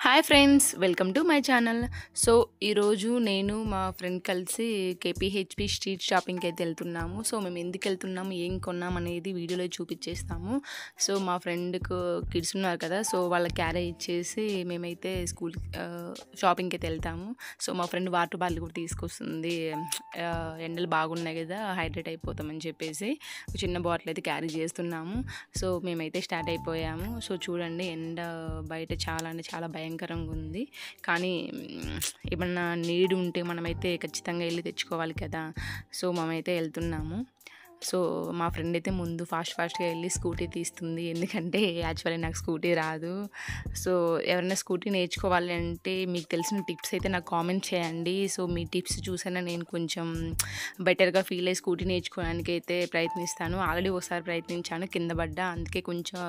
Hi friends, welcome to my channel. So, ఈరోజు నేను మా ఫ్రెండ్ కలిసి కేపీహెచ్‌పి స్ట్రీట్ షాపింగ్‌కి అయితే వెళ్తున్నాము. సో, మేము ఎందుకు వెళ్తున్నాము, ఏం కొన్నాం అనేది వీడియోలో చూపించేస్తాము. సో, మా ఫ్రెండ్‌కు కిడ్స్ ఉన్నారు కదా, సో వాళ్ళ క్యారేజ్ ఇచ్చేసి మేమైతే షాపింగ్‌కి అయితే వెళ్తాము. సో, మా ఫ్రెండ్ వాటర్ బాటిల్ కూడా తీసుకొస్తుంది. ఎండలు బాగున్నాయి కదా, హైడ్రేట్ అయిపోతామని చెప్పేసి చిన్న బాటిల్ అయితే క్యారీ చేస్తున్నాము. సో, మేమైతే స్టార్ట్ అయిపోయాము. సో, చూడండి ఎండ బయట చాలా అంటే చాలా భయంకరంగా ఉంది. కానీ ఏమన్నా నీడ్ ఉంటే మనమైతే ఖచ్చితంగా వెళ్ళి తెచ్చుకోవాలి కదా. సో, మేమైతే వెళ్తున్నాము. సో, మా ఫ్రెండ్ అయితే ముందు ఫాస్ట్‌గా వెళ్ళి స్కూటీ తీస్తుంది. ఎందుకంటే యాక్చువల్లీ నాకు స్కూటీ రాదు. సో, ఎవరైనా స్కూటీ నేర్చుకోవాలి అంటే మీకు తెలిసిన టిప్స్ అయితే నాకు కామెంట్ చేయండి. సో, మీ టిప్స్ చూసైనా నేను కొంచెం బెటర్‌గా ఫీల్ అయ్యి స్కూటీ నేర్చుకోవడానికి అయితే ప్రయత్నిస్తాను. ఆల్రెడీ ఒకసారి ప్రయత్నించాను, కింద పడ్డా. అందుకే కొంచెం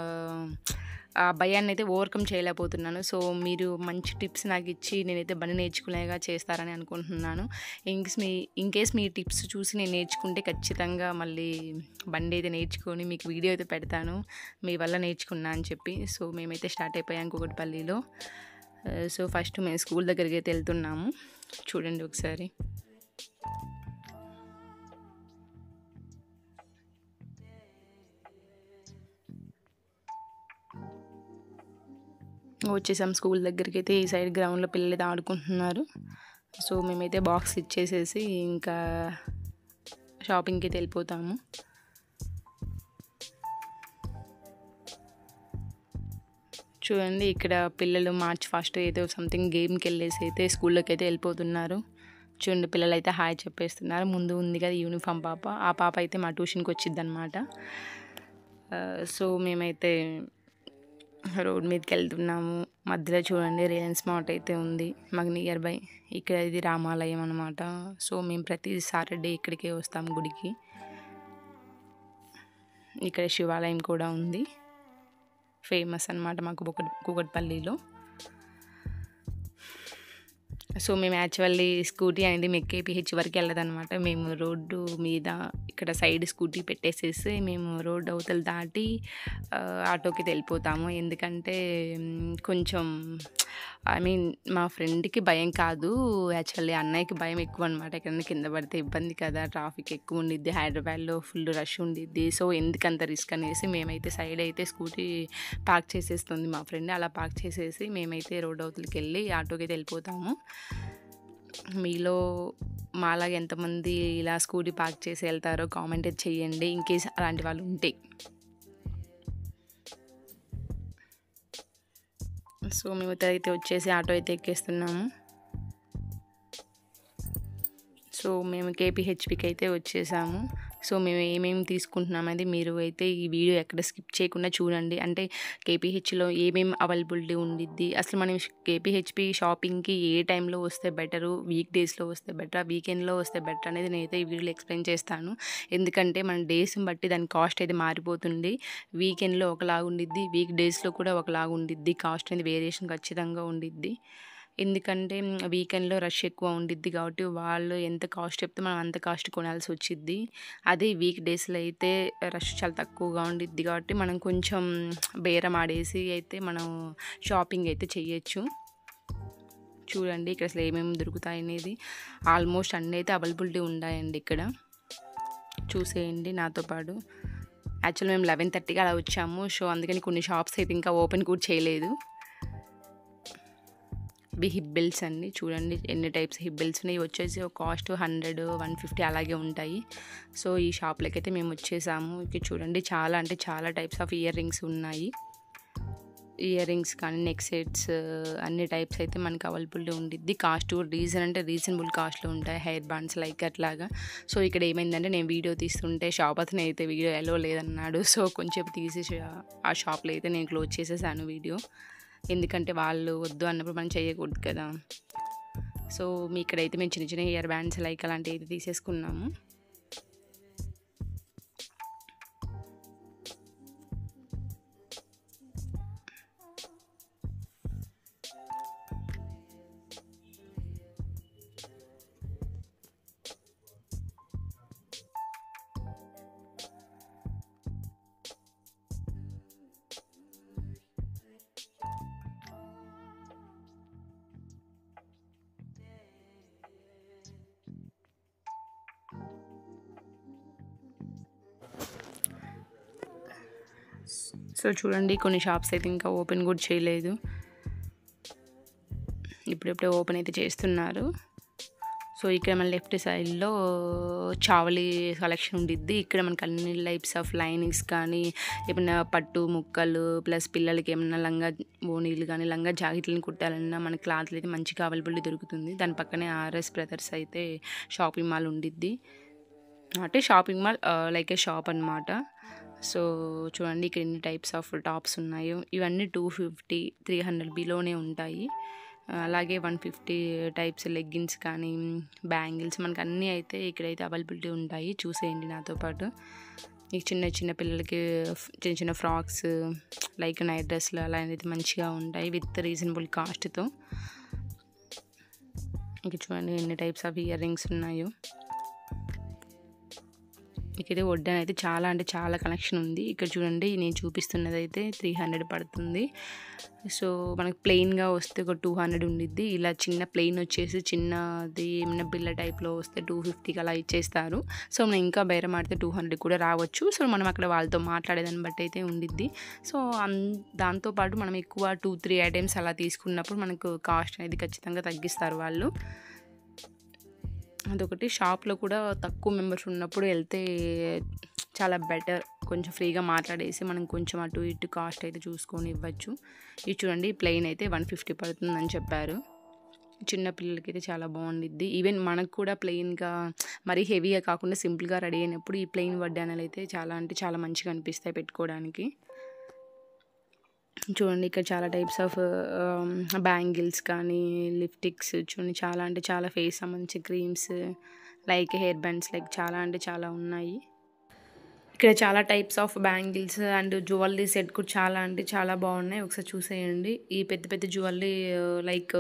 ఆ భయాన్ని అయితే ఓవర్‌కమ్ చేయలేకపోతున్నాను. సో, మీరు మంచి టిప్స్ నాకు ఇచ్చి నేనైతే బండి నేర్చుకునేలాగా చేస్తారని అనుకుంటున్నాను. ఇన్‌కేస్ మీ టిప్స్ చూసి నేను నేర్చుకుంటే ఖచ్చితంగా మళ్ళీ బండి అయితే నేర్చుకొని మీకు వీడియో అయితే పెడతాను, మీ వల్ల నేర్చుకున్నా అని చెప్పి. సో, మేమైతే స్టార్ట్ అయిపోయాం కూకట్పల్లిలో. సో, ఫస్ట్ మేము స్కూల్ దగ్గరికి అయితే వెళ్తున్నాము. చూడండి ఒకసారి. వచ్చేసాం స్కూల్ దగ్గరికి అయితే. ఈ సైడ్ గ్రౌండ్లో పిల్లలు అయితే ఆడుకుంటున్నారు. సో, మేమైతే బాక్స్ ఇచ్చేసేసి ఇంకా షాపింగ్కి అయితే వెళ్ళిపోతాము. చూడండి, ఇక్కడ పిల్లలు మార్చ్ ఫస్ట్ ఏదో సంథింగ్ గేమ్కి వెళ్ళేసి అయితే స్కూల్లోకి అయితే వెళ్ళిపోతున్నారు. చూడండి, పిల్లలు అయితే హాయ్ చెప్పేస్తున్నారు. ముందు ఉంది కదా యూనిఫామ్ పాప, ఆ పాప అయితే మా ట్యూషన్కి వచ్చింది అనమాట. సో, మేమైతే రోడ్ మీదకి వెళ్తున్నాము. మధ్యలో చూడండి రిలయన్స్ మార్ట్ అయితే ఉంది మాకు నియర్ బై. ఇక్కడ ఇది రామాలయం అనమాట. సో, మేము ప్రతి సాటర్డే ఇక్కడికే వస్తాము గుడికి. ఇక్కడ శివాలయం కూడా ఉంది, ఫేమస్ అనమాట మాకు కూకట్పల్లిలో. సో, మేము యాక్చువల్లీ స్కూటీ అనేది మేము కేపీహెచ్ వరకు వెళ్ళదనమాట. మేము రోడ్డు మీద ఇక్కడ సైడ్ స్కూటీ పెట్టేసేసి మేము రోడ్డు అవతల దాటి ఆటోకి వెళ్ళిపోతాము. ఎందుకంటే కొంచెం మా ఫ్రెండ్కి భయం కాదు, యాక్చువల్లీ అన్నయ్యకి భయం ఎక్కువ అనమాట. ఎక్కడైనా కింద పడితే ఇబ్బంది కదా, ట్రాఫిక్ ఎక్కువ ఉండిద్ది, హైదరాబాద్లో ఫుల్ రష్ ఉండిద్ది. సో, ఎందుకంత రిస్క్ అనేసి మేమైతే సైడ్ అయితే స్కూటీ పార్క్ చేసేస్తుంది మా ఫ్రెండ్. అలా పార్క్ చేసేసి మేమైతే రోడ్ అవతలకి వెళ్ళి ఆటోకి అయితే వెళ్ళిపోతాము. మీలో మాలాగా ఎంతమంది ఇలా స్కూటీ పార్క్ చేసి వెళ్తారో కామెంట్ చేయండి, ఇన్కేస్ అలాంటి వాళ్ళు ఉంటే. సో, మేము అయితే వచ్చేసి ఆటో అయితే ఎక్కేస్తున్నాము. సో, మేము కేపీహెచ్‌పికి అయితే వచ్చేసాము. సో, మేము ఏమేమి తీసుకుంటున్నామనేది మీరు అయితే ఈ వీడియో ఎక్కడ స్కిప్ చేయకుండా చూడండి. అంటే కేపీహెచ్‌లో ఏమేమి అవైలబిలిటీ ఉండిద్ది, అసలు మనం కేపీహెచ్‌పి షాపింగ్‌కి ఏ టైంలో వస్తే బెటరు, వీక్ డేస్లో వస్తే బెటరా, వీకెండ్లో వస్తే బెటర్ అనేది నేనైతే ఈ వీడియోలో ఎక్స్ప్లెయిన్ చేస్తాను. ఎందుకంటే మన డేస్ని బట్టి దాని కాస్ట్ అయితే మారిపోతుంది. వీకెండ్లో ఒకలాగా ఉండిద్ది, వీక్ డేస్లో కూడా ఒకలాగా ఉండిద్ది. కాస్ట్ అనేది వేరియేషన్ ఖచ్చితంగా ఉండిద్ది. ఎందుకంటే వీకెండ్లో రష్ ఎక్కువ ఉండిద్ది కాబట్టి వాళ్ళు ఎంత కాస్ట్ చెప్తే మనం అంత కాస్ట్ కొనాల్సి వచ్చిద్ది. అదే వీక్ డేస్లో అయితే రష్ చాలా తక్కువగా ఉండిద్ది కాబట్టి మనం కొంచెం బేరం ఆడేసి అయితే మనం షాపింగ్ అయితే చెయ్యొచ్చు. చూడండి ఇక్కడ అసలు ఏమేమి దొరుకుతాయి అనేది. ఆల్మోస్ట్ అన్నీ అయితే అవైలబిలిటీ ఉన్నాయండి ఇక్కడ. చూసేయండి నాతో పాటు. యాక్చువల్లీ మేము 11:30కి అలా వచ్చాము. సో, అందుకని కొన్ని షాప్స్ అయితే ఇంకా ఓపెన్ కూడా చేయలేదు. ఇవి హిప్ బెల్ట్స్ అండి. చూడండి ఎన్ని టైప్స్ హిప్ బెల్ట్స్ ఉన్నాయి. వచ్చేసి ఒక కాస్ట్ 100, 150 అలాగే ఉంటాయి. సో, ఈ షాప్లోకి అయితే మేము వచ్చేసాము. ఇక్కడ చూడండి చాలా అంటే చాలా టైప్స్ ఆఫ్ ఇయర్ రింగ్స్ ఉన్నాయి. ఇయర్ రింగ్స్ కానీ నెక్ సెట్స్ అన్ని టైప్స్ అయితే మనకి అవైలబిలిటీ ఉండిద్ది. కాస్ట్ రీజనబుల్ కాస్ట్లో ఉంటాయి. హెయిర్ బ్యాండ్స్ లైక్ అట్లాగా. సో, ఇక్కడ ఏమైందంటే నేను వీడియో తీస్తుంటే షాప్ అతను అయితే వీడియో ఎలో లేదన్నాడు. సో, కొంచెం తీసేసి ఆ షాప్లో అయితే నేను క్లోజ్ చేసేసాను వీడియో. ఎందుకంటే వాళ్ళు వద్దు అన్నప్పుడు మనం చేయకూడదు కదా. సో, ఇక్కడైతే మేము చిన్న చిన్న ఇయర్ బ్యాండ్స్ లైక్ అలాంటివి అయితే తీసేసుకున్నాము. సో చూడండి కొన్ని షాప్స్ అయితే ఇంకా ఓపెన్ కూడా చేయలేదు, ఇప్పుడిప్పుడే ఓపెన్ అయితే చేస్తున్నారు. సో ఇక్కడ మన లెఫ్ట్ సైడ్లో చావలి కలెక్షన్ ఉండిద్ది. ఇక్కడ మనకు అన్ని టైప్స్ ఆఫ్ లైనింగ్స్ కానీ ఏమైనా పట్టు ముక్కలు ప్లస్ పిల్లలకి ఏమైనా లంగా ఓనీలు కానీ లంగా జాకెట్లను కుట్టాలన్నా మన క్లాత్లు అయితే మంచిగా అవైలబిలిటీ దొరుకుతుంది. దాని పక్కనే ఆర్ఎస్ బ్రదర్స్ అయితే షాపింగ్ మాల్ ఉండిద్ది, అంటే షాపింగ్ మాల్ లైక్ ఏ షాప్ అనమాట. సో చూడండి ఇక్కడ ఎన్ని టైప్స్ ఆఫ్ టాప్స్ ఉన్నాయో, ఇవన్నీ 250 300 బిలోనే ఉంటాయి. అలాగే 150 టైప్స్ లెగ్గిన్స్ కానీ బ్యాంగిల్స్ మనకు అన్నీ అయితే ఇక్కడైతే అవైలబిలిటీ ఉంటాయి. చూసేయండి నాతో పాటు. ఈ చిన్న చిన్న పిల్లలకి చిన్న చిన్న ఫ్రాక్స్ లైక్ నైట్ డ్రెస్లు అలా అయితే మంచిగా ఉంటాయి విత్ రీజనబుల్ కాస్ట్తో. ఇక చూడండి ఎన్ని టైప్స్ ఆఫ్ ఇయర్ రింగ్స్ ఉన్నాయో. ఇక్కడ వడ్డాన్ అయితే చాలా అంటే చాలా కలెక్షన్ ఉంది. ఇక్కడ చూడండి నేను చూపిస్తున్నది అయితే 300 పడుతుంది. సో మనకు ప్లెయిన్గా వస్తే ఒక 200 ఉండిద్ది. ఇలా చిన్న ప్లెయిన్ వచ్చేసి చిన్నది ఏమైనా బిల్ల టైప్లో వస్తే 250కి అలా ఇచ్చేస్తారు. సో మనం ఇంకా బేరం ఆడితే 200 కూడా రావచ్చు. సో మనం అక్కడ వాళ్ళతో మాట్లాడేదాన్ని బట్టి అయితే ఉండిద్ది. సో దాంతోపాటు మనం ఎక్కువ 2-3 ఐటమ్స్ అలా తీసుకున్నప్పుడు మనకు కాస్ట్ అనేది ఖచ్చితంగా తగ్గిస్తారు వాళ్ళు. అదొకటి. షాప్లో కూడా తక్కువ మెంబర్స్ ఉన్నప్పుడు వెళ్తే చాలా బెటర్, కొంచెం ఫ్రీగా మాట్లాడేసి మనం కొంచెం అటు ఇటు కాస్ట్ అయితే చూసుకొని ఇవ్వచ్చు. ఇది చూడండి ప్లెయిన్ అయితే 150 పడుతుందని చెప్పారు. చిన్న పిల్లలకి అయితే చాలా బాగుండిద్ది. ఈవెన్ మనకు కూడా ప్లెయిన్గా మరీ హెవీగా కాకుండా సింపుల్గా రెడీ అయినప్పుడు ఈ ప్లెయిన్ వడ్డానాలు అయితే చాలా అంటే చాలా మంచిగా అనిపిస్తాయి పెట్టుకోవడానికి. చూడండి ఇక్కడ చాలా టైప్స్ ఆఫ్ బ్యాంగిల్స్ కానీ లిప్స్టిక్స్ చూడండి, చాలా అంటే చాలా ఫేస్ సంబంధించి creams like hair bands like చాలా అంటే చాలా ఉన్నాయి. ఇక్కడ చాలా types of bangles and jewellery set కూడా చాలా అంటే చాలా బాగున్నాయి, ఒకసారి చూసేయండి. ఈ పెద్ద పెద్ద జ్యువెలరీ లైక్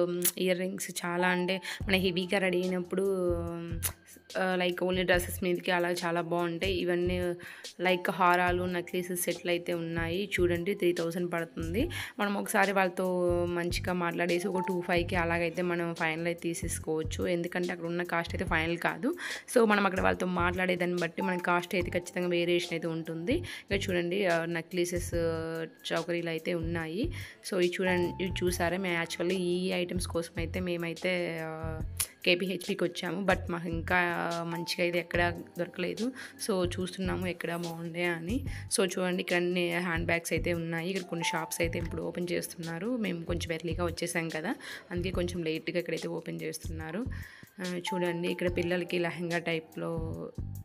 ఇయర్ రింగ్స్ చాలా అంటే మన హెవీగా రెడీ అయినప్పుడు లైక్ ఓన్లీ డ్రెస్సెస్ మీదకి అలా చాలా బాగుంటాయి. ఇవన్నీ లైక్ హారాలు నెక్లెసెస్ సెట్లు అయితే ఉన్నాయి. చూడండి 3000 పడుతుంది. మనం ఒకసారి వాళ్ళతో మంచిగా మాట్లాడేసి ఒక 25కి అలాగైతే మనం ఫైనల్ అయితే తీసేసుకోవచ్చు, ఎందుకంటే అక్కడ ఉన్న కాస్ట్ అయితే ఫైనల్ కాదు. సో మనం అక్కడ వాళ్ళతో మాట్లాడేదాన్ని బట్టి మన కాస్ట్ అయితే ఖచ్చితంగా వేరియేషన్ అయితే ఉంటుంది. ఇక చూడండి నెక్లెసెస్ చౌకరీలు అయితే ఉన్నాయి. సో ఇవి చూసారా, మేము యాక్చువల్లీ ఈ ఐటమ్స్ కోసం అయితే మేమైతే కేపీహెచ్పికి వచ్చాము, బట్ మాకు ఇంకా మంచిగా ఇది ఎక్కడ దొరకలేదు. సో చూస్తున్నాము ఎక్కడ బాగుండే అని. సో చూడండి ఇక్కడ అన్ని హ్యాండ్ బ్యాగ్స్ అయితే ఉన్నాయి. ఇక్కడ కొన్ని షాప్స్ అయితే ఇప్పుడు ఓపెన్ చేస్తున్నారు. మేము కొంచెం ఎర్లీగా వచ్చేసాం కదా, అందుకే కొంచెం లేట్గా ఇక్కడైతే ఓపెన్ చేస్తున్నారు. చూడండి ఇక్కడ పిల్లలకి లెహంగా టైప్లో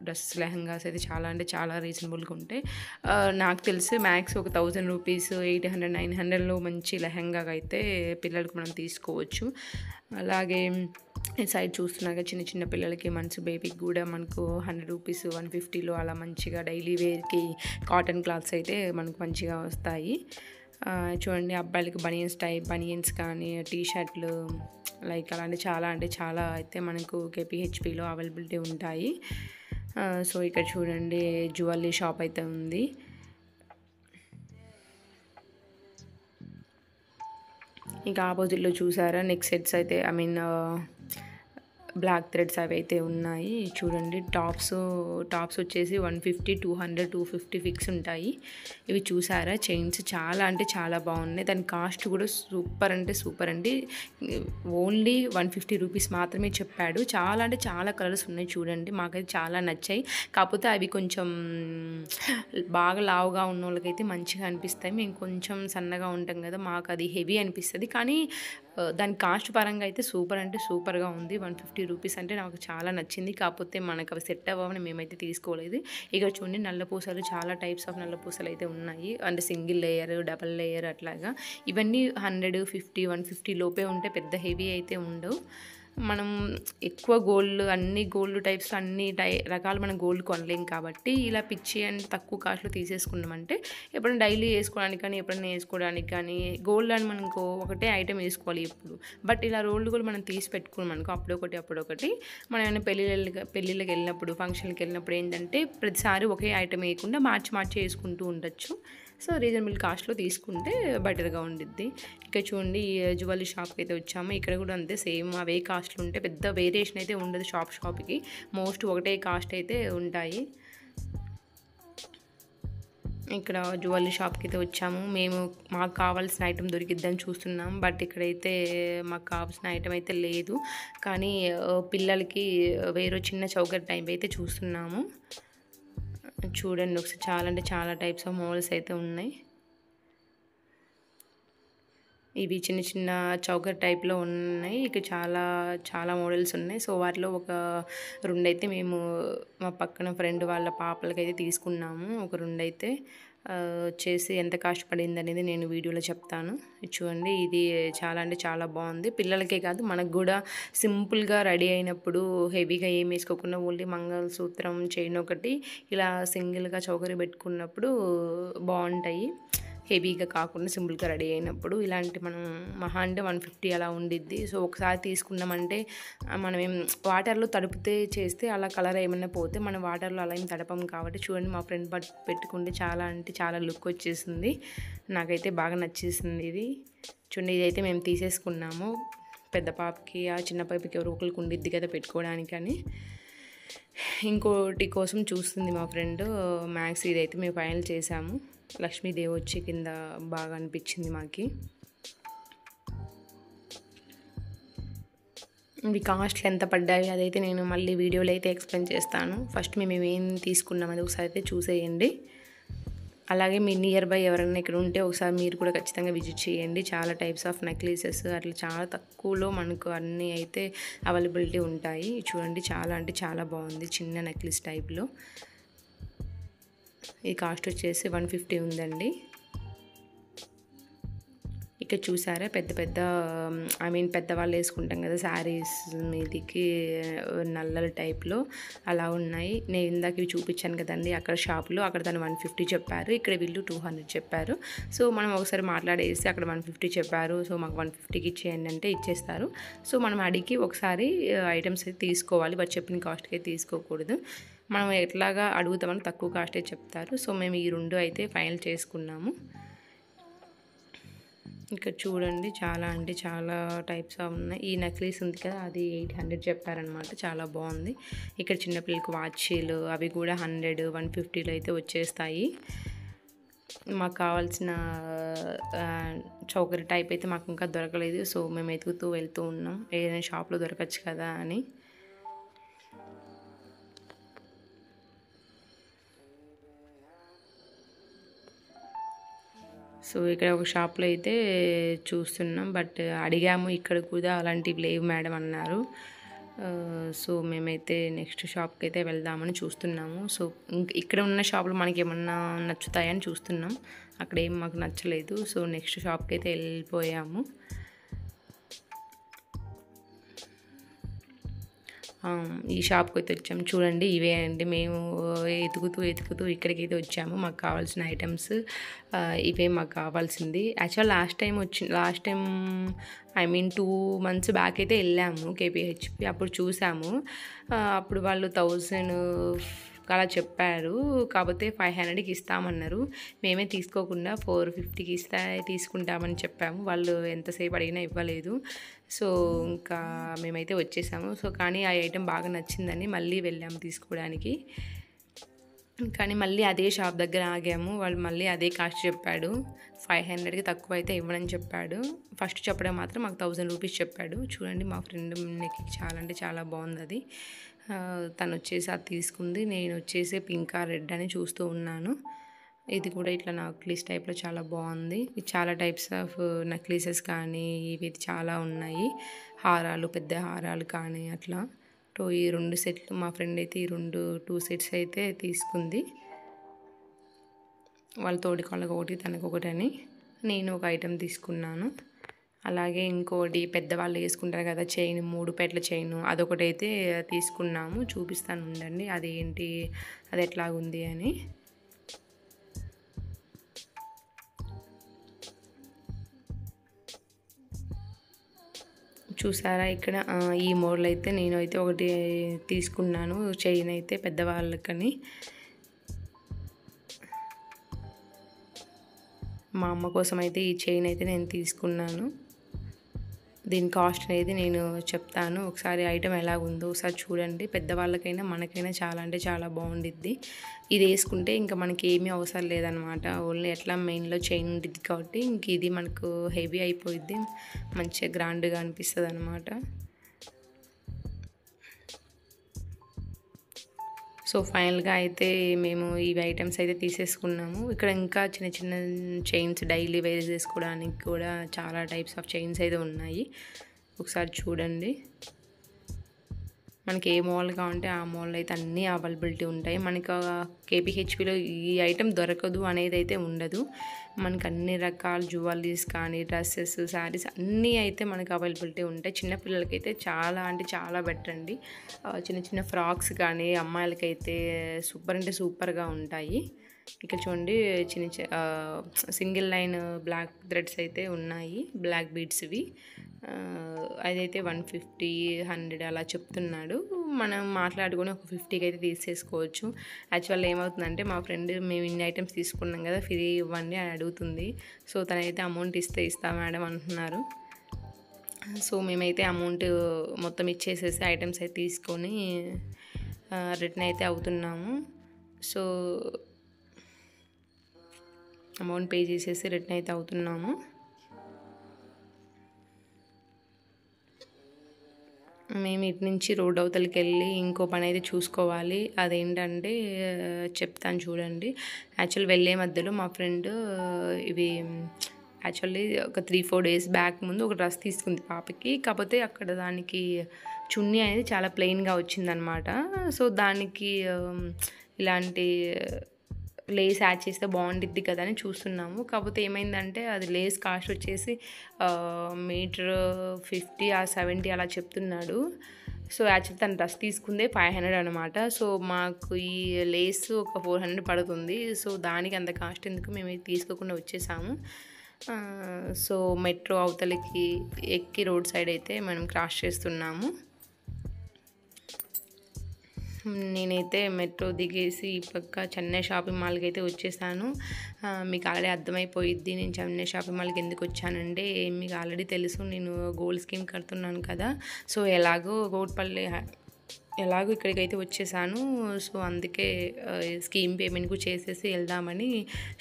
డ్రెస్ లెహంగాస్ అయితే చాలా అంటే చాలా రీజనబుల్గా ఉంటాయి. నాకు తెలిసి మ్యాక్స్ ఒక 1000 రూపీస్ 800-900లో మంచి లెహంగా అయితే పిల్లలకు మనం తీసుకోవచ్చు. అలాగే సైడ్ చూస్తున్నాక చిన్న చిన్న పిల్లలకి మంచి బేబీకి కూడా మనకు 100 రూపీస్ 150లో అలా మంచిగా డైలీ వేర్కి కాటన్ క్లాత్స్ అయితే మనకు మంచిగా వస్తాయి. చూడండి అబ్బాయిలకి బనియన్స్ కానీ టీ షర్ట్లు లైక్ అలాంటి చాలా అంటే చాలా అయితే మనకు కేపీహెచ్పిలో అవైలబిలిటీ ఉంటాయి. సో ఇక్కడ చూడండి జ్యువెలరీ షాప్ అయితే ఉంది. ఇంకా ఆపోజిట్లో చూసారా నెక్ సెట్స్ అయితే బ్లాక్ థ్రెడ్స్ అవి అయితే ఉన్నాయి. చూడండి టాప్స్ వచ్చేసి 150, 200, 250 ఫిక్స్ ఉంటాయి. ఇవి చూసారా చైన్స్ చాలా అంటే చాలా బాగున్నాయి. దాని కాస్ట్ కూడా సూపర్ అంటే సూపర్ అండి. ఓన్లీ 150 రూపీస్ మాత్రమే చెప్పాడు. చాలా అంటే చాలా కలర్స్ ఉన్నాయి. చూడండి మాకైతే చాలా నచ్చాయి. కాకపోతే అవి కొంచెం బాగా లావుగా ఉన్న వాళ్ళకైతే మంచిగా అనిపిస్తాయి. మేము కొంచెం సన్నగా ఉంటాం కదా, మాకు అది హెవీ అనిపిస్తుంది. కానీ దాని కాస్ట్ పరంగా అయితే సూపర్ అంటే సూపర్గా ఉంది. 150 రూపీస్ అంటే నాకు చాలా నచ్చింది. కాకపోతే మనకు అవి సెట్ అవ్వని మేమైతే తీసుకోలేదు. ఇక చూడండి నల్లపూసలు చాలా టైప్స్ ఆఫ్ నల్లపూసలు అయితే ఉన్నాయి. అంటే సింగిల్ లేయర్, డబల్ లేయర్ అట్లాగా. ఇవన్నీ 150, 150 లోపే ఉంటే పెద్ద హెవీ అయితే ఉండవు. మనం ఎక్కువ అన్ని గోల్డ్ టైప్స్ రకాలు మనం గోల్డ్ కొనలేం కాబట్టి ఇలా పిచ్చి అండ్ తక్కువ కాస్ట్లో తీసేసుకున్నామంటే ఎప్పుడైనా డైలీ వేసుకోవడానికి కానీ ఎప్పుడైనా వేసుకోవడానికి కానీ గోల్డ్ అని మనకు ఒకటే ఐటెం వేసుకోవాలి ఎప్పుడు. బట్ ఇలా రోల్డ్ గోల్డ్ మనం తీసి పెట్టుకున్నాం అనుకో అప్పుడొకటి మనం ఏమైనా పెళ్ళిళ్ళకి వెళ్ళినప్పుడు ఫంక్షన్కి వెళ్ళినప్పుడు ఏంటంటే ప్రతిసారి ఒకే ఐటెం వేయకుండా మార్చి వేసుకుంటూ ఉండొచ్చు. సో రీజనబుల్ కాస్ట్లో తీసుకుంటే బెటర్గా ఉండిద్ది. ఇక చూడండి జ్యువెలరీ షాప్కి అయితే వచ్చాము. ఇక్కడ కూడా అంతే సేమ్ అవే కాస్ట్లు ఉంటాయి, పెద్ద వేరియేషన్ అయితే ఉండదు. షాప్కి మోస్ట్ ఒకటే కాస్ట్ అయితే ఉంటాయి. ఇక్కడ జ్యువెలరీ షాప్కి అయితే వచ్చాము. మేము మాకు కావాల్సిన ఐటెం దొరికిద్దని చూస్తున్నాం. బట్ ఇక్కడైతే మాకు కావాల్సిన ఐటెం అయితే లేదు. కానీ పిల్లలకి వేరే చిన్న చౌకర్ టైప్ అయితే చూస్తున్నాము. చూడండి ఒకసారి, చాలా అంటే చాలా టైప్స్ ఆఫ్ మోడల్స్ అయితే ఉన్నాయి. ఇవి చిన్న చిన్న చౌకర్ టైప్లో ఉన్నాయి. ఇక చాలా చాలా మోడల్స్ ఉన్నాయి. సో వాటిలో ఒక 2 అయితే మేము మా పక్కన ఫ్రెండ్ వాళ్ళ పాపలకైతే తీసుకున్నాము. ఒక 2 అయితే వచ్చేసి ఎంత కాస్ట్ పడింది అనేది నేను వీడియోలో చెప్తాను. చూడండి, ఇది చాలా అంటే చాలా బాగుంది. పిల్లలకే కాదు, మనకు కూడా సింపుల్గా రెడీ అయినప్పుడు హెవీగా ఏం వేసుకోకుండా ఓన్లీ మంగళసూత్రం, చైన్ ఒకటి ఇలా సింగిల్గా చౌకరి పెట్టుకున్నప్పుడు బాగుంటాయి. హెవీగా కాకుండా సింపుల్గా రెడీ అయినప్పుడు ఇలాంటి మనం మహా అంటే 150 అలా ఉండిద్ది. సో ఒకసారి తీసుకున్నామంటే మనం ఏం వాటర్లో తడిపితే చేస్తే అలా కలర్ ఏమన్నా పోతే మనం వాటర్లో అలా ఏం తడపం కాబట్టి. చూడండి, మా ఫ్రెండ్ పెట్టుకుంటే చాలా అంటే చాలా లుక్ వచ్చేసింది. నాకైతే బాగా నచ్చేసింది ఇది. చూడండి, ఇదైతే మేము తీసేసుకున్నాము. పెద్ద పాపకి ఆ చిన్న పాపకి ఎవరో ఒకరికి ఉండిద్ది కదా పెట్టుకోవడానికి అని. ఇంకోటి కోసం చూస్తుంది మా ఫ్రెండ్. మ్యాక్స్ ఇదైతే మేము ఫైనల్ చేసాము. లక్ష్మీదేవి వచ్చి కింద బాగా అనిపించింది మాకి. ఇవి కాస్ట్లు ఎంత పడ్డాయి అదైతే నేను మళ్ళీ వీడియోలో అయితే ఎక్స్ప్లెయిన్ చేస్తాను. ఫస్ట్ మేము ఏం తీసుకున్నాం అది ఒకసారి అయితే చూసేయండి. అలాగే మీ నియర్ బై ఎవరైనా ఇక్కడ ఉంటే ఒకసారి మీరు కూడా ఖచ్చితంగా విజిట్ చేయండి. చాలా టైప్స్ ఆఫ్ నెక్లెసెస్ అట్లా చాలా తక్కువలో మనకు అన్నీ అయితే అవైలబిలిటీ ఉంటాయి. చూడండి, చాలా అంటే చాలా బాగుంది. చిన్న నెక్లెస్ టైప్లో ఈ కాస్ట్ వచ్చేసి 150 ఉందండి. ఇక్కడ చూసారా, పెద్ద పెద్ద పెద్దవాళ్ళు వేసుకుంటాం కదా శారీస్ మీదికి నల్లల టైప్లో అలా ఉన్నాయి. నేను ఇందాక ఇవి చూపించాను కదండి అక్కడ షాప్లో. అక్కడ తను 150 చెప్పారు, ఇక్కడ వీళ్ళు 200 చెప్పారు. సో మనం ఒకసారి మాట్లాడేసి అక్కడ 150 చెప్పారు, సో మాకు 150కి ఇచ్చేయండి అంటే ఇచ్చేస్తారు. సో మనం అడిగి ఒకసారి ఐటమ్స్ అయితే తీసుకోవాలి. వాళ్ళు చెప్పిన కాస్ట్కి అయితే తీసుకోకూడదు. మనం ఎట్లాగా అడుగుతామని తక్కువ కాస్టే చెప్తారు. సో మేము ఈ 2 అయితే ఫైనల్ చేసుకున్నాము. ఇక్కడ చూడండి, చాలా అంటే చాలా టైప్స్ ఉన్నాయి. ఈ నెక్లెస్ ఉంది కదా, అది 800 చెప్పారనమాట. చాలా బాగుంది. ఇక్కడ చిన్నపిల్లలకి వాచీలు అవి కూడా 100, 150లో అయితే వచ్చేస్తాయి. మాకు కావాల్సిన చౌకరి టైప్ అయితే మాకు ఇంకా దొరకలేదు. సో మేము వెతుకుతూ వెళ్తూ ఉన్నాం, ఏదైనా షాప్లో దొరకచ్చు కదా అని. సో ఇక్కడ ఒక షాప్లో అయితే చూస్తున్నాం. బట్ అడిగాము, ఇక్కడ కూడా అలాంటివి లేవు మేడం అన్నారు. సో మేమైతే నెక్స్ట్ షాప్కి అయితే వెళ్దామని చూస్తున్నాము. సో ఇక్కడ ఉన్న షాపులు మనకి ఏమన్నా నచ్చుతాయని చూస్తున్నాం. అక్కడ ఏం మాకు నచ్చలేదు. సో నెక్స్ట్ షాప్కి అయితే వెళ్ళిపోయాము. ఈ షాప్కి అయితే వచ్చాము. చూడండి, ఇవే అండి. మేము ఎతుకుతూ ఇక్కడికి అయితే వచ్చాము. మాకు కావాల్సిన ఐటమ్స్ ఇవే మాకు కావాల్సింది. Actual last time 2 months back అయితే వెళ్ళాము కేపీహెచ్పి. అప్పుడు చూసాము. అప్పుడు వాళ్ళు 1000 అలా చెప్పారు. కాకపోతే 500కి ఇస్తామన్నారు. మేమే తీసుకోకుండా 450కి తీసుకుంటామని చెప్పాము. వాళ్ళు ఎంతసేపు అడిగినా ఇవ్వలేదు. సో ఇంకా మేమైతే వచ్చేసాము. సో కానీ ఆ ఐటెం బాగా నచ్చిందని మళ్ళీ వెళ్ళాము తీసుకోవడానికి. కానీ మళ్ళీ అదే షాప్ దగ్గర ఆగాము. వాళ్ళు మళ్ళీ అదే కాస్ట్ చెప్పాడు. 500కి తక్కువ అయితే ఇవ్వనని చెప్పాడు. ఫస్ట్ చెప్పడం మాత్రం మాకు 1000 రూపీస్ చెప్పాడు. చూడండి, మా ఫ్రెండ్ నెక్కి చాలా అంటే చాలా బాగుంది అది. తను వచ్చేసి అది తీసుకుంది. నేను వచ్చేసి పింక్ ఆర్ రెడ్ అని చూస్తూ ఉన్నాను. ఇది కూడా ఇట్లా నెక్లెస్ టైప్లో చాలా బాగుంది. చాలా టైప్స్ ఆఫ్ నెక్లెసెస్ కానీ ఇవి చాలా ఉన్నాయి. హారాలు, పెద్ద హారాలు కానీ అట్లా. ఈ 2 సెట్లు మా ఫ్రెండ్ అయితే ఈ 2 సెట్స్ అయితే తీసుకుంది. వాళ్ళ తోడికోళ్ళకి ఒకటి, తనకు ఒకటి అని. నేను ఒక ఐటెం తీసుకున్నాను. అలాగే ఇంకోటి పెద్దవాళ్ళు వేసుకుంటారు కదా చైన్, 3 పేట్ల చైన్, అదొకటైతే తీసుకున్నాము. చూపిస్తాను ఉండండి అదేంటి, అది ఎట్లాగుంది అని. చూసారా, ఇక్కడ ఈ మోడల్ అయితే నేను అయితే ఒకటి తీసుకున్నాను. చైన్ అయితే పెద్దవాళ్ళకని. మా అమ్మ కోసం అయితే ఈ చైన్ అయితే నేను తీసుకున్నాను. దీని కాస్ట్ అనేది నేను చెప్తాను. ఒకసారి ఐటెం ఎలాగుందో ఒకసారి చూడండి. పెద్దవాళ్ళకైనా మనకైనా చాలా అంటే చాలా బాగుండిద్ది. ఇది వేసుకుంటే ఇంకా మనకి ఏమీ అవసరం లేదనమాట. ఓన్లీ ఎట్లా మెయిన్లో చైన్ ఉంటుంది కాబట్టి ఇంక ఇది మనకు హెవీ అయిపోయిద్ది, మంచిగా గ్రాండ్గా అనిపిస్తుంది అనమాట. సో ఫైనల్గా అయితే మేము ఈ ఐటమ్స్ అయితే తీసేసుకున్నాము. ఇక్కడ ఇంకా చిన్న చిన్న చైన్స్ డైలీ వేర్ చేసుకోవడానికి కూడా చాలా టైప్స్ ఆఫ్ చైన్స్ అయితే ఉన్నాయి. ఒకసారి చూడండి. మనకి ఏ మోడల్ కావాలంటే ఆ మోడల్ అయితే అన్నీ అవైలబిలిటీ ఉంటాయి. మనకు కేపీహెచ్పిలో ఈ ఐటెం దొరకదు అనేది అయితే ఉండదు. మనకు అన్ని రకాల జ్యువెలరీస్ కానీ డ్రెస్సెస్, శారీస్ అన్నీ అయితే మనకు అవైలబిలిటీ ఉంటాయి. చిన్నపిల్లలకైతే చాలా అంటే చాలా బెటర్ అండి. చిన్న చిన్న ఫ్రాక్స్ కానీ అమ్మాయిలకైతే సూపర్ అంటే సూపర్గా ఉంటాయి. ఇక్కడ చూడండి సింగిల్ లైన్ బ్లాక్ థ్రెడ్స్ అయితే ఉన్నాయి, బ్లాక్ బీడ్స్వి. అదైతే 150, 100 అలా చెప్తున్నాడు. మనం మాట్లాడుకొని ఒక 50కి అయితే తీసేసుకోవచ్చు. యాక్చువల్గా ఏమవుతుందంటే మా ఫ్రెండ్ మేము ఇన్ని ఐటమ్స్ తీసుకున్నాం కదా, ఫ్రీ ఇవ్వండి అని అడుగుతుంది. సో తనైతే అమౌంట్ ఇస్తా మేడం అంటున్నారు. సో మేమైతే అమౌంట్ మొత్తం ఇచ్చేసేసి ఐటమ్స్ అయితే తీసుకొని రిటర్న్ అయితే అవుతున్నాము. సో అమౌంట్ పే చేసేసి రిటర్న్ అయితే అవుతున్నాము. మేము ఇటు నుంచి రోడ్ అవతలకి వెళ్ళి ఇంకో పని అయితే చూసుకోవాలి. అదేంటంటే చెప్తాను చూడండి. యాక్చువల్ వెళ్ళే మధ్యలో మా ఫ్రెండ్ ఇవి యాక్చువల్లీ ఒక 3-4 డేస్ బ్యాక్ ముందు ఒక డ్రెస్ తీసుకుంది పాపకి. కాకపోతే అక్కడ దానికి చున్నీ అనేది చాలా ప్లెయిన్గా వచ్చిందనమాట. సో దానికి ఇలాంటి లేస్ యాడ్ చేస్తే బాగుండిద్ది కదా అని చూస్తున్నాము. కాకపోతే ఏమైందంటే అది లేస్ కాస్ట్ వచ్చేసి మీటర్ 50 or 70 అలా చెప్తున్నాడు. సో యాక్చువల్లీ తను డ్రెస్ తీసుకుందే 500 అనమాట. సో మాకు ఈ లేస్ ఒక 400 పడుతుంది. సో దానికి అంత కాస్ట్ ఎందుకు, మేము తీసుకోకుండా వచ్చేసాము. సో మెట్రో అవతలకి ఎక్కి రోడ్ సైడ్ అయితే మనం క్రాస్ చేస్తున్నాము. నేనైతే మెట్రో దిగేసి ఈ పక్క చెన్నై షాపింగ్ మాల్కి అయితే వచ్చేసాను. మీకు ఆల్రెడీ అర్థమైపోయిద్ది నేను చెన్నై షాపింగ్ మాల్కి ఎందుకు వచ్చానంటే, మీకు ఆల్రెడీ తెలుసు నేను గోల్డ్ స్కీమ్ కడుతున్నాను కదా. సో ఎలాగో ఇక్కడికైతే వచ్చేసాను. సో అందుకే స్కీమ్ పేమెంట్ కూడా చేసేసి వెళ్దామని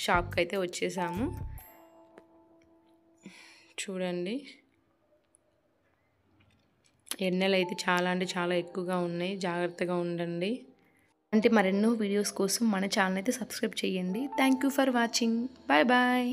షాప్కి అయితే వచ్చేసాము. చూడండి, ఎండలు అయితే చాలా అంటే చాలా ఎక్కువగా ఉన్నాయి, జాగ్రత్తగా ఉండండి. అంటే మరెన్నో వీడియోస్ కోసం మన ఛానల్ అయితే సబ్స్క్రైబ్ చేయండి. Thank you for watching. Bye bye.